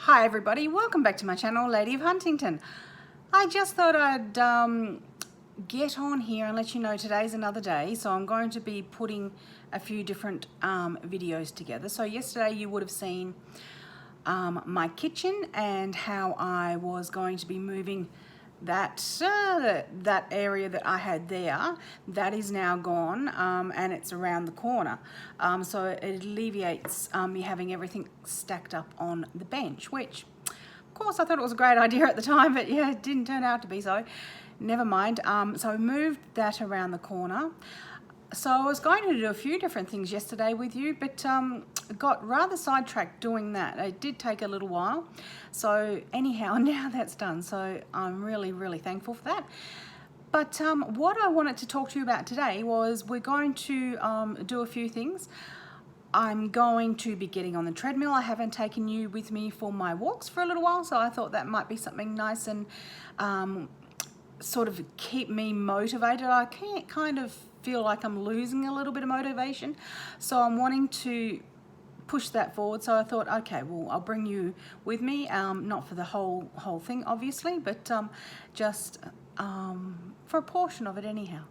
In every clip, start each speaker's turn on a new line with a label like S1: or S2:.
S1: Hi everybody, welcome back to my channel, Lady of Huntington. I just thought I'd get on here and let you know today's another day. So I'm going to be putting a few different videos together. So yesterday you would have seen my kitchen and how I was going to be moving that area that I had there. That is now gone, and it's around the corner, so it alleviates me having everything stacked up on the bench, which of course I thought it was a great idea at the time, but yeah, it didn't turn out to be, so never mind. So I moved that around the corner. So I was going to do a few different things yesterday with you, but got rather sidetracked doing that. It did take a little while. So anyhow, now that's done. So I'm really thankful for that. But what I wanted to talk to you about today was we're going to do a few things. I'm going to be getting on the treadmill. I haven't taken you with me for my walks for a little while, so I thought that might be something nice and sort of keep me motivated. I can't kind of feel like I'm losing a little bit of motivation, so I'm wanting to push that forward. So I thought, okay, well, I'll bring you with me, not for the whole thing obviously, but just for a portion of it anyhow,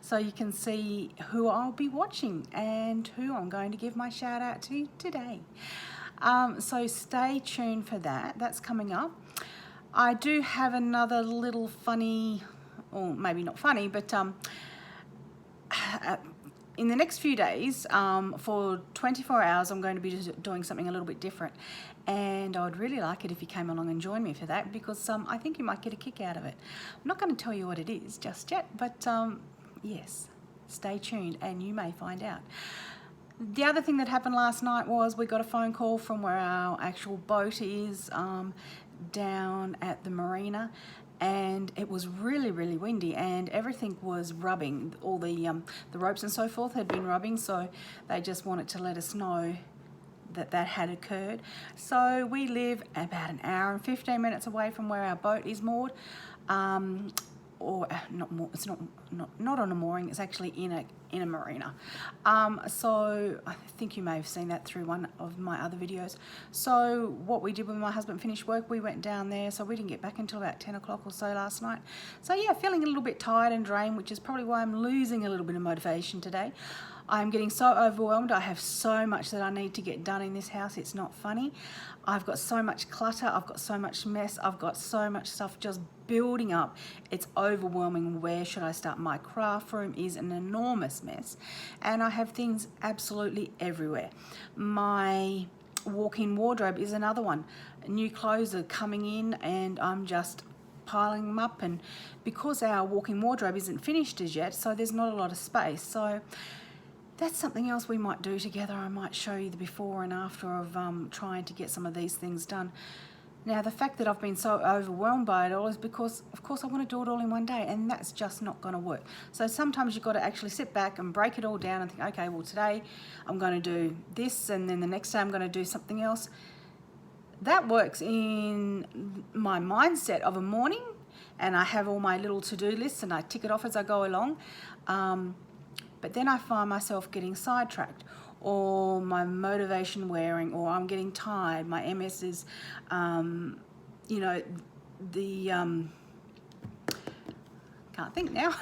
S1: so you can see who I'll be watching and who I'm going to give my shout out to today. So stay tuned for that. That's coming up. I do have another little funny, or maybe not funny, but in the next few days, for 24 hours, I'm going to be doing something a little bit different. And I would really like it if you came along and joined me for that, because I think you might get a kick out of it. I'm not going to tell you what it is just yet, but yes, stay tuned and you may find out. The other thing that happened last night was we got a phone call from where our actual boat is, down at the marina, and it was really windy and everything was rubbing. All the ropes and so forth had been rubbing, so they just wanted to let us know that had occurred. So we live about an hour and 15 minutes away from where our boat is moored, or not more, it's not on a mooring, it's actually in a marina. So I think you may have seen that through one of my other videos. So what we did when my husband finished work, we went down there, so we didn't get back until about 10 o'clock or so last night. So yeah, feeling a little bit tired and drained, which is probably why I'm losing a little bit of motivation today. I'm getting so overwhelmed. I have so much that I need to get done in this house. It's not funny. I've got so much clutter. I've got so much mess. I've got so much stuff just building up. It's overwhelming. Where should I start? My craft room is an enormous mess, and I have things absolutely everywhere. My walk-in wardrobe is another one. New clothes are coming in and I'm just piling them up, and because our walk-in wardrobe isn't finished as yet, so there's not a lot of space. So that's something else we might do together. I might show you the before and after of trying to get some of these things done. Now, the fact that I've been so overwhelmed by it all is because, of course, I want to do it all in one day, and that's just not going to work. So sometimes you've got to actually sit back and break it all down and think, okay, well, today I'm going to do this, and then the next day I'm going to do something else. That works in my mindset of a morning, and I have all my little to-do lists, and I tick it off as I go along. But then I find myself getting sidetracked, or my motivation wearing, or I'm getting tired. My MS is, you know, can't think now.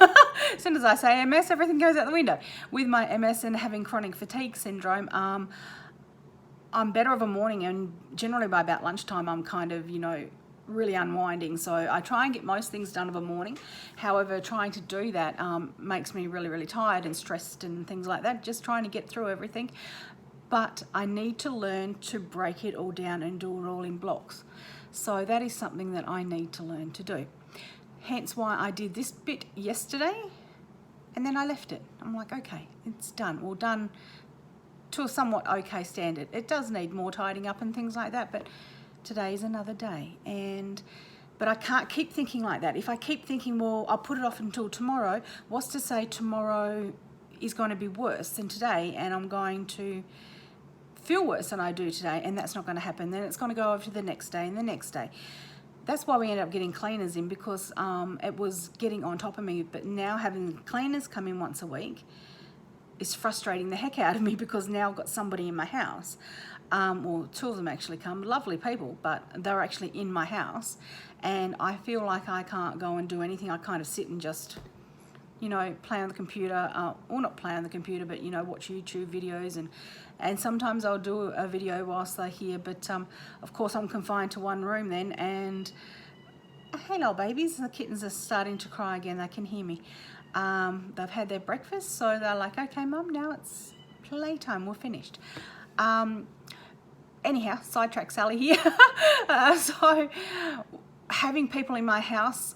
S1: As soon as I say MS, everything goes out the window. With my MS and having chronic fatigue syndrome, I'm better of a morning, and generally by about lunchtime, I'm kind of, you know, really unwinding. So I try and get most things done of a morning. However, trying to do that makes me really tired and stressed and things like that, just trying to get through everything. But I need to learn to break it all down and do it all in blocks. So that is something that I need to learn to do. Hence why I did this bit yesterday and then I left it. I'm like, okay, it's done. Well, done to a somewhat okay standard. It does need more tidying up and things like that, but today's another day. But I can't keep thinking like that. If I keep thinking, well, I'll put it off until tomorrow, what's to say tomorrow is going to be worse than today, and I'm going to feel worse than I do today, and that's not going to happen. Then it's going to go over to the next day and the next day. That's why we ended up getting cleaners in, because it was getting on top of me. But now having cleaners come in once a week is frustrating the heck out of me, because now I've got somebody in my house. Well, two of them actually come, lovely people, but they're actually in my house, and I feel like I can't go and do anything. I kind of sit and just, you know, play on the computer, or not play on the computer, but, you know, watch YouTube videos, and sometimes I'll do a video whilst they're here, but of course I'm confined to one room then, and hello babies, the kittens are starting to cry again, they can hear me. They've had their breakfast, so they're like, okay mum, now it's playtime, we're finished. Anyhow, sidetrack Sally here. So having people in my house,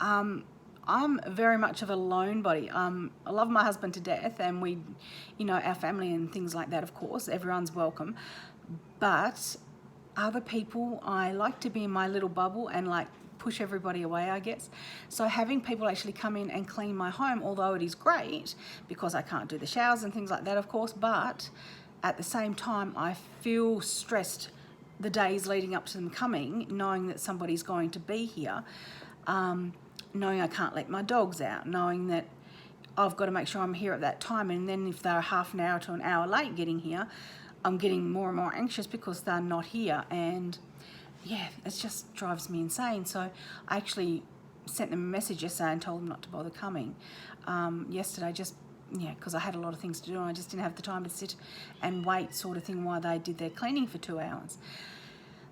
S1: I'm very much of a lone body. I love my husband to death, and we, you know, our family and things like that, of course, everyone's welcome. But other people, I like to be in my little bubble and like push everybody away, I guess. So having people actually come in and clean my home, although it is great because I can't do the showers and things like that, of course, but at the same time, I feel stressed the days leading up to them coming, knowing that somebody's going to be here, knowing I can't let my dogs out, knowing that I've got to make sure I'm here at that time, and then if they're half an hour to an hour late getting here, I'm getting more and more anxious because they're not here, and yeah, it just drives me insane. So I actually sent them a message yesterday and told them not to bother coming. Yesterday, just, yeah, because I had a lot of things to do and I just didn't have the time to sit and wait sort of thing while they did their cleaning for 2 hours.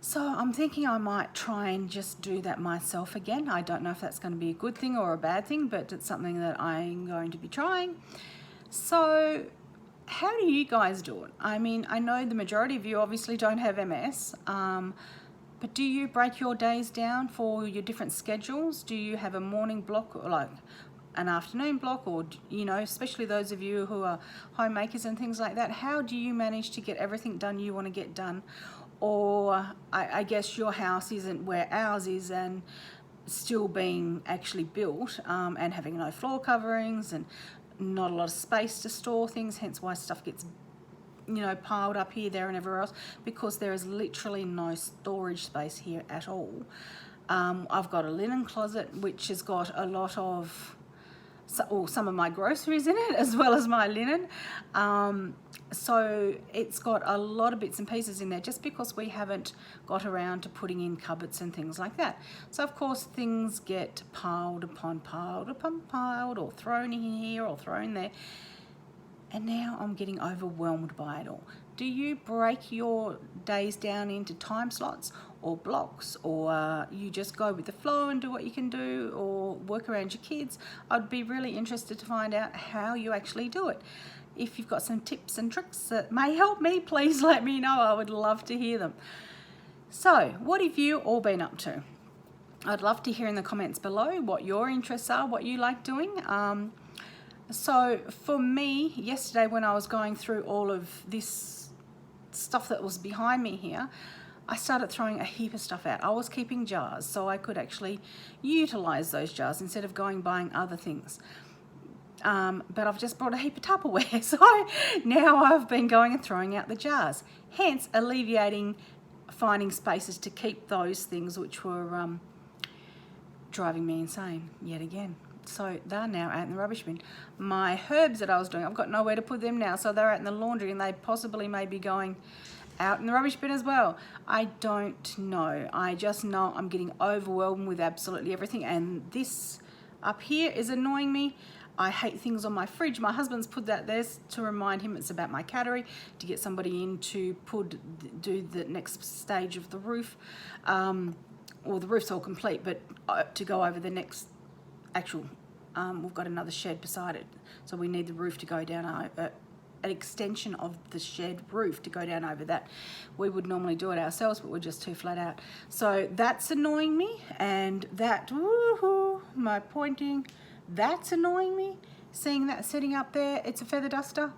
S1: So I'm thinking I might try and just do that myself again. I don't know if that's going to be a good thing or a bad thing, but it's something that I'm going to be trying. So how do you guys do it? I mean, I know the majority of you obviously don't have MS, but do you break your days down for your different schedules? Do you have a morning block or like an afternoon block, or, you know, especially those of you who are homemakers and things like that, how do you manage to get everything done you want to get done? Or I guess your house isn't where ours is, and still being actually built, and having no floor coverings and not a lot of space to store things, hence why stuff gets, you know, piled up here, there and everywhere else, because there is literally no storage space here at all. I've got a linen closet which has got a lot of some of my groceries in it, as well as my linen. So it's got a lot of bits and pieces in there, just because we haven't got around to putting in cupboards and things like that. So of course things get piled upon piled, or thrown in here or thrown there. And now I'm getting overwhelmed by it all. Do you break your days down into time slots or blocks, or you just go with the flow and do what you can do, or work around your kids? I'd be really interested to find out how you actually do it. If you've got some tips and tricks that may help me, please let me know. I would love to hear them. So, what have you all been up to? I'd love to hear in the comments below what your interests are, what you like doing. So for me, yesterday when I was going through all of this stuff that was behind me here, I started throwing a heap of stuff out. I was keeping jars so I could actually utilize those jars instead of buying other things. But I've just brought a heap of Tupperware, so now I've been going and throwing out the jars, hence alleviating finding spaces to keep those things which were driving me insane yet again. So they're now out in the rubbish bin. My herbs that I was doing, I've got nowhere to put them now, so they're out in the laundry, and they possibly may be going out in the rubbish bin as well. I don't know. I just know I'm getting overwhelmed with absolutely everything, and this up here is annoying me. I hate things on my fridge. My husband's put that there to remind him it's about my cattery, to get somebody in to do the next stage of the roof. Well, the roof's all complete, but to go over the next actual, we've got another shed beside it, so we need the roof to go down, an extension of the shed roof to go down over that. We would normally do it ourselves, but we're just too flat out. So that's annoying me, and that, woohoo, my pointing, that's annoying me. Seeing that sitting up there, it's a feather duster.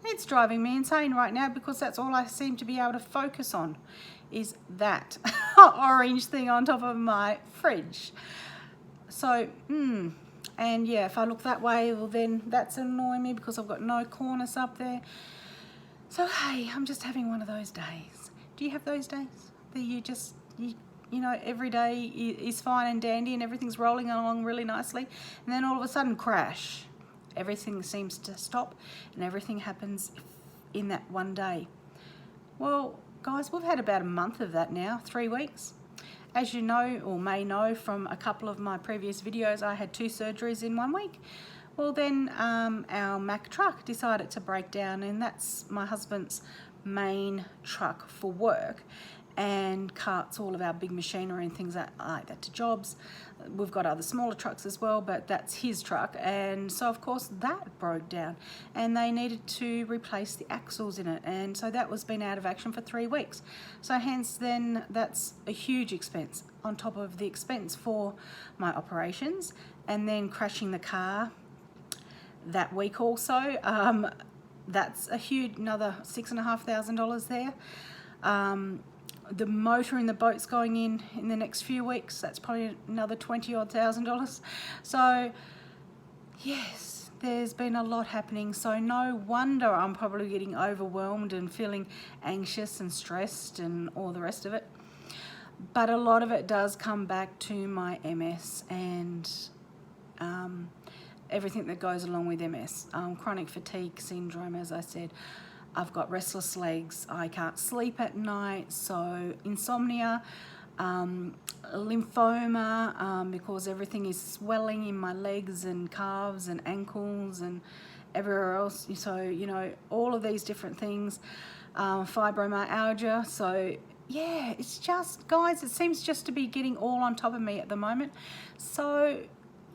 S1: It's driving me insane right now, because that's all I seem to be able to focus on, is that orange thing on top of my fridge. So, and yeah, if I look that way, well then that's annoying me because I've got no cornice up there. So hey, I'm just having one of those days. Do you have those days that you know, every day is fine and dandy and everything's rolling along really nicely, and then all of a sudden crash, everything seems to stop and everything happens in that one day? Well, guys, we've had about a month of that now, 3 weeks. As you know, or may know from a couple of my previous videos, I had 2 surgeries in 1 week. Well, then our Mack truck decided to break down, and that's my husband's main truck for work, and carts all of our big machinery and things like that to jobs. We've got other smaller trucks as well, but that's his truck, and so of course that broke down, and they needed to replace the axles in it, and so that was been out of action for 3 weeks. So hence then that's a huge expense on top of the expense for my operations, and then crashing the car that week also. That's a huge another $6,500 there. The motor in the boat's going in the next few weeks. That's probably another $20,000. So yes, there's been a lot happening. So no wonder I'm probably getting overwhelmed and feeling anxious and stressed and all the rest of it. But a lot of it does come back to my MS and everything that goes along with MS. Chronic fatigue syndrome, as I said. I've got restless legs, I can't sleep at night, so insomnia, lymphoma, because everything is swelling in my legs and calves and ankles and everywhere else. So, you know, all of these different things, fibromyalgia. So yeah, it's just, guys, it seems just to be getting all on top of me at the moment. So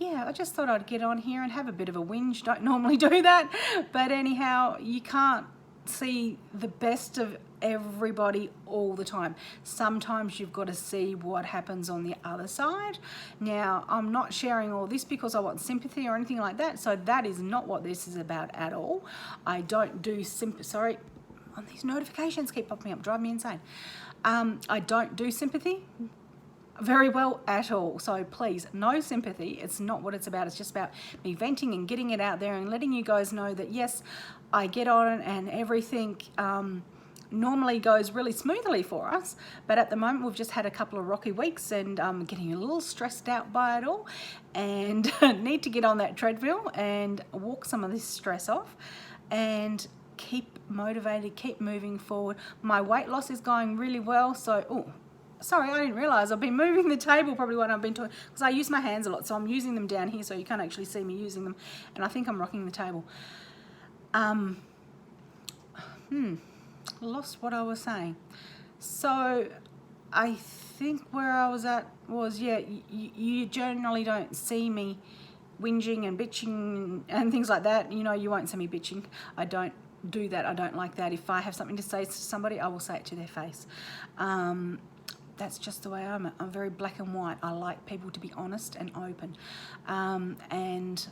S1: yeah, I just thought I'd get on here and have a bit of a whinge. Don't normally do that, but anyhow, you can't see the best of everybody all the time. Sometimes you've got to see what happens on the other side. Now, I'm not sharing all this because I want sympathy or anything like that, so that is not what this is about at all. I don't do sorry, these notifications keep popping up, drive me insane. I don't do sympathy very well at all, so please, no sympathy. It's not what it's about. It's just about me venting and getting it out there and letting you guys know that yes, I get on and everything normally goes really smoothly for us, but at the moment we've just had a couple of rocky weeks and I'm getting a little stressed out by it all and need to get on that treadmill and walk some of this stress off and keep motivated, keep moving forward. My weight loss is going really well, so sorry, I didn't realise I've been moving the table probably when I've been talking, because I use my hands a lot, so I'm using them down here so you can't actually see me using them, and I think I'm rocking the table. Lost what I was saying. So I think where I was at was, yeah, you generally don't see me whinging and bitching and things like that. You know, you won't see me bitching. I don't do that. I don't like that. If I have something to say to somebody, I will say it to their face. That's just the way I'm. I'm very black and white. I like people to be honest and open. And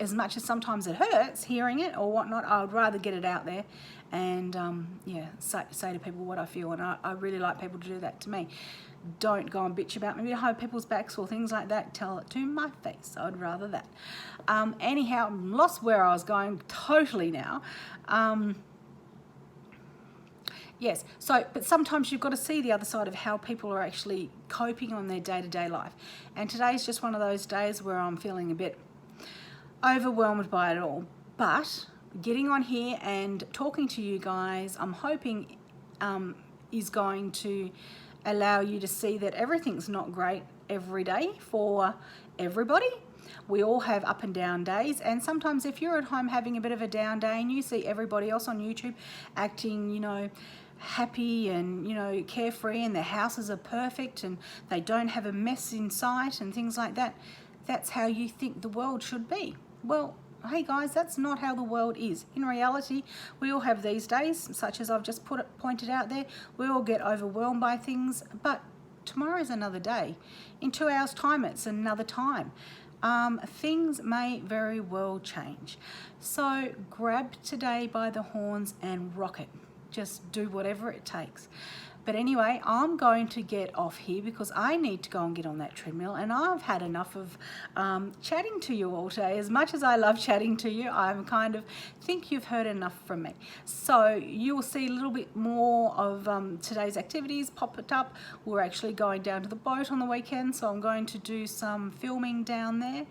S1: as much as sometimes it hurts hearing it or whatnot, I would rather get it out there and yeah, say to people what I feel. And I really like people to do that to me. Don't go and bitch about me behind people's backs or things like that. Tell it to my face. I'd rather that. Anyhow, I'm lost where I was going totally now. Yes, so, but sometimes you've got to see the other side of how people are actually coping on their day-to-day life. And today's just one of those days where I'm feeling a bit overwhelmed by it all. But getting on here and talking to you guys, I'm hoping is going to allow you to see that everything's not great every day for everybody. We all have up and down days, and sometimes if you're at home having a bit of a down day and you see everybody else on YouTube acting, you know, happy and, you know, carefree, and their houses are perfect and they don't have a mess in sight and things like that, that's how you think the world should be. Well, hey guys, that's not how the world is. In reality, we all have these days, such as I've just pointed out there. We all get overwhelmed by things, but tomorrow is another day. In 2 hours' time, it's another time. Things may very well change. So grab today by the horns and rock it. Just do whatever it takes. But anyway, I'm going to get off here because I need to go and get on that treadmill, and I've had enough of chatting to you all today. As much as I love chatting to you, I'm kind of think you've heard enough from me. So you will see a little bit more of today's activities pop it up. We're actually going down to the boat on the weekend, so I'm going to do some filming down there,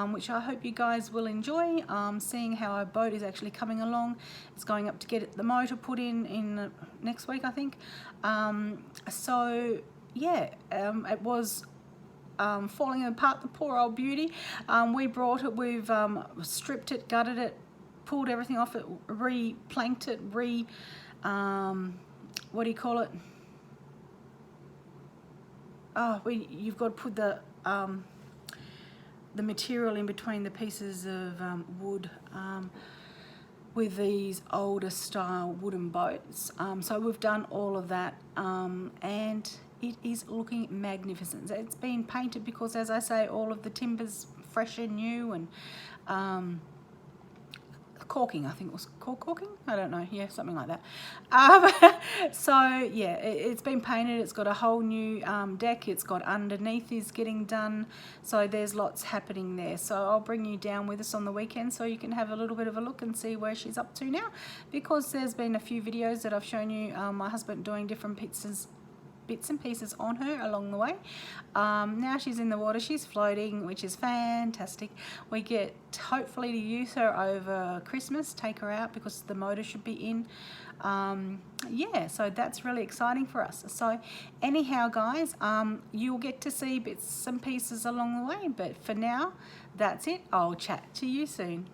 S1: which I hope you guys will enjoy, seeing how our boat is actually coming along. It's going up to get the motor put in next week, I think. So yeah, it was falling apart, the poor old beauty. We brought it, we've stripped it, gutted it, pulled everything off it, re-planked it, what do you call it? Oh, you've got to put the material in between the pieces of wood with these older style wooden boats. So we've done all of that, and it is looking magnificent. It's been painted because, as I say, all of the timber's fresh and new, and caulking, I think it was caulking, I don't know, yeah, something like that. So yeah, it's been painted, it's got a whole new deck, it's got underneath is getting done, so there's lots happening there. So I'll bring you down with us on the weekend so you can have a little bit of a look and see where she's up to now, because there's been a few videos that I've shown you my husband doing different bits and pieces on her along the way. Now she's in the water, she's floating, which is fantastic. We get hopefully to use her over Christmas, take her out because the motor should be in. Yeah, so that's really exciting for us. So anyhow guys, you'll get to see bits and pieces along the way, but for now that's it. I'll chat to you soon.